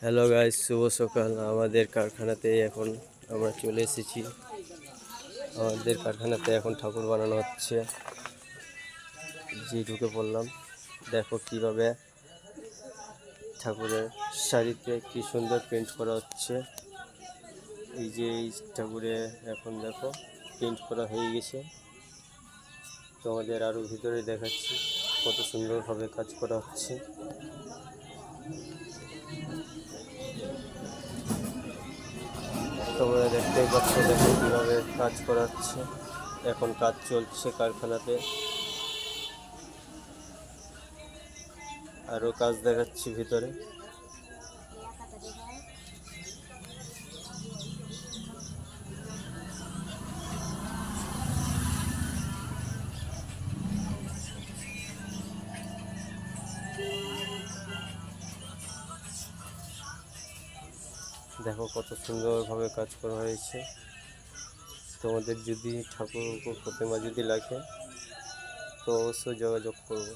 Hello guys, শুভ সকাল। আমাদের কারখানাতে এখন আমরা চলে এসেছি। আমাদের কারখানাতে এখন ঠাকুর বানানো হচ্ছে। ঢুকে পড়লাম। দেখো কিভাবে ঠাকুরের শাড়িতে কি সুন্দর পেন্ট করা হচ্ছে। এই ঠাকুরে এখন দেখো পেন্ট করা হয়ে গেছে। তোমাদের আরও ভিতরে দেখাচ্ছি কত সুন্দরভাবে কাজ করা হচ্ছে। তোমরা দেখতেই পাচ্ছ, দেখো কীভাবে কাজ করা হচ্ছে। এখন কাজ চলছে কারখানাতে। আরও কাজ দেখাচ্ছি ভিতরে। দেখো কত সুন্দরভাবে কাজ করা হয়েছে। তোমাদের যদি ঠাকুর প্রতিমা যদি লাগে তো অবশ্যই যোগাযোগ করবো।